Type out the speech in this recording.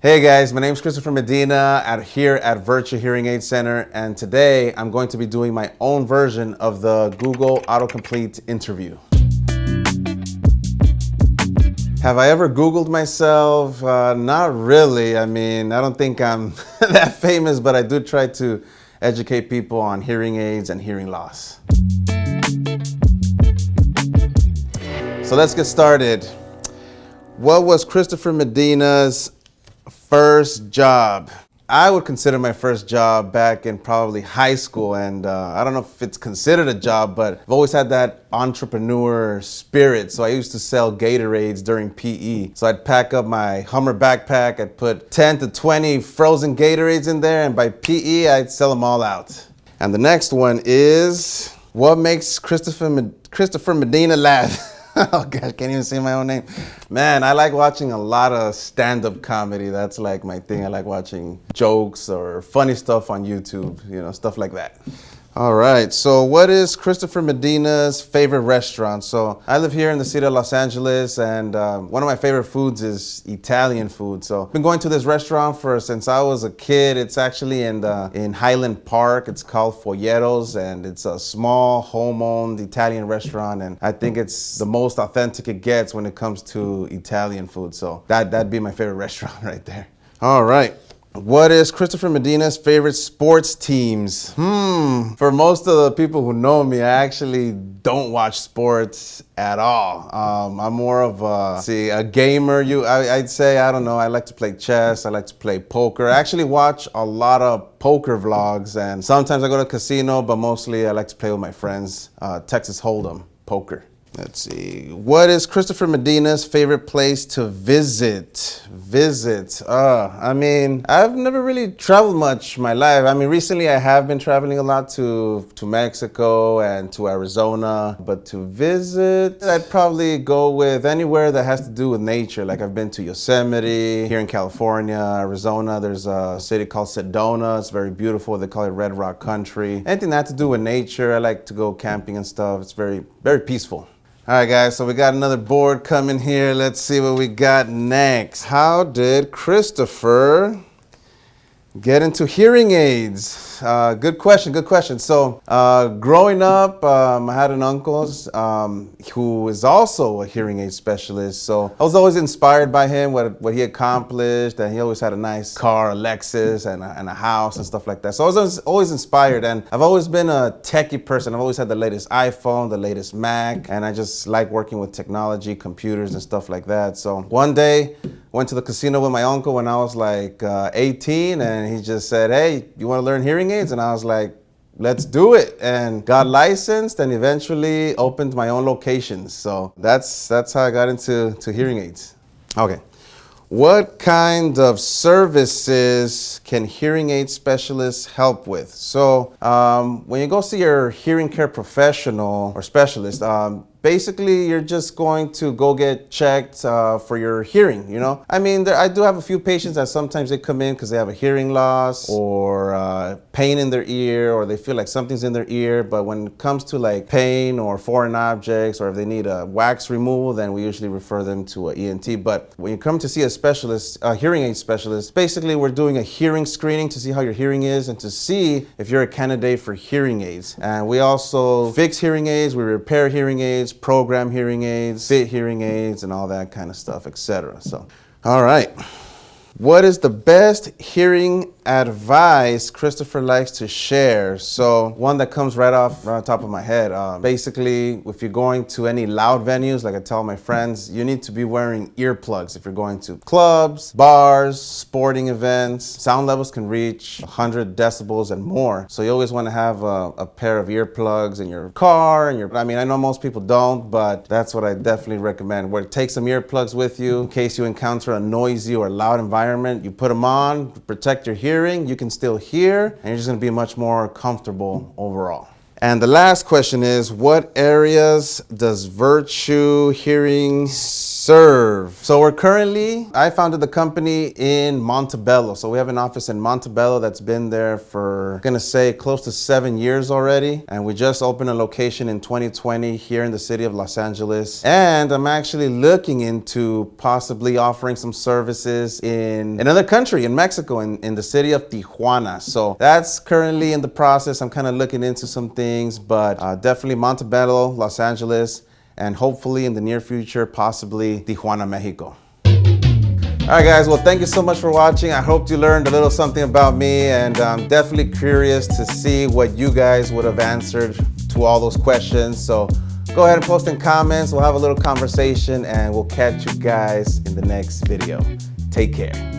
Hey guys, my name is Christopher Medina here at Virtual Hearing Aid Center, and today I'm going to be doing my own version of the Google AutoComplete interview. Have I ever Googled myself? Not really. I mean, I don't think I'm that famous, but I do try to educate people on hearing aids and hearing loss. So let's get started. What was Christopher Medina's first job? I would consider my first job back in probably high school, and I don't know if it's considered a job, but I've always had that entrepreneur spirit. So I used to sell Gatorades during PE. So I'd pack up my Hummer backpack, I'd put 10 to 20 frozen Gatorades in there, and by PE I'd sell them all out. And the next one is, what makes Christopher Medina laugh? Oh gosh, I can't even say my own name. Man, I like watching a lot of stand-up comedy. That's like my thing. I like watching jokes or funny stuff on YouTube, stuff like that. All right, so what is Christopher Medina's favorite restaurant? So I live here in the city of Los Angeles, and one of my favorite foods is Italian food. So I've been going to this restaurant since I was a kid. It's actually in Highland Park. It's called Folletto's, and it's a small home-owned Italian restaurant, and I think it's the most authentic it gets when it comes to Italian food. So that'd be my favorite restaurant right there. All right. What is Christopher Medina's favorite sports teams? For most of the people who know me, I actually don't watch sports at all. I'm more of a gamer. I'd say, I don't know, I like to play chess, I like to play poker. I actually watch a lot of poker vlogs, and sometimes I go to a casino, but mostly I like to play with my friends, Texas Hold'em, poker. Let's see. What is Christopher Medina's favorite place to visit? I mean, I've never really traveled much in my life. I mean, recently I have been traveling a lot to Mexico and to Arizona, but to visit, I'd probably go with anywhere that has to do with nature. Like I've been to Yosemite, here in California, Arizona. There's a city called Sedona. It's very beautiful. They call it Red Rock Country. Anything that has to do with nature. I like to go camping and stuff. It's very, very peaceful. All right, guys, so we got another board coming here. Let's see what we got next. How did Christopher get into hearing aids? Good question. So growing up, I had an uncle who is also a hearing aid specialist. So I was always inspired by him, what he accomplished, and he always had a nice car, a Lexus, and a house and stuff like that. So I was always inspired, and I've always been a techie person. I've always had the latest iPhone, the latest Mac, and I just like working with technology, computers and stuff like that. So one day, went to the casino with my uncle when I was like 18, and he just said, "Hey, you want to learn hearing aids?" And I was like, "Let's do it," and got licensed and eventually opened my own locations. So that's how I got into hearing aids. Okay. What kind of services can hearing aid specialists help with? So when you go see your hearing care professional or specialist, basically, you're just going to go get checked for your hearing, I mean, I do have a few patients that sometimes they come in because they have a hearing loss or pain in their ear, or they feel like something's in their ear. But when it comes to like pain or foreign objects, or if they need a wax removal, then we usually refer them to an ENT. But when you come to see a hearing aid specialist, basically we're doing a hearing screening to see how your hearing is and to see if you're a candidate for hearing aids. And we also fix hearing aids, we repair hearing aids, program hearing aids, fit hearing aids, and all that kind of stuff, etc. So, all right. What is the best hearing advice Christopher likes to share? So one that comes right off the top of my head. Basically, if you're going to any loud venues, like I tell my friends, you need to be wearing earplugs. If you're going to clubs, bars, sporting events, sound levels can reach 100 decibels and more. So you always want to have a pair of earplugs in your car. I mean, I know most people don't, but that's what I definitely recommend. Take some earplugs with you in case you encounter a noisy or loud environment. You put them on, protect your hearing. You can still hear, and you're just going to be much more comfortable overall. And the last question is, what areas does Virtue Hearing serve? So I founded the company in Montebello. So we have an office in Montebello that's been there for, I'm gonna say, close to 7 years already. And we just opened a location in 2020 here in the city of Los Angeles. And I'm actually looking into possibly offering some services in another country, in Mexico, in the city of Tijuana. So that's currently in the process. I'm kind of looking into some things, but definitely Montebello, Los Angeles, and hopefully in the near future, possibly Tijuana, Mexico. All right, guys, well, thank you so much for watching. I hope you learned a little something about me, and I'm definitely curious to see what you guys would have answered to all those questions. So go ahead and post in comments. We'll have a little conversation, and we'll catch you guys in the next video. Take care.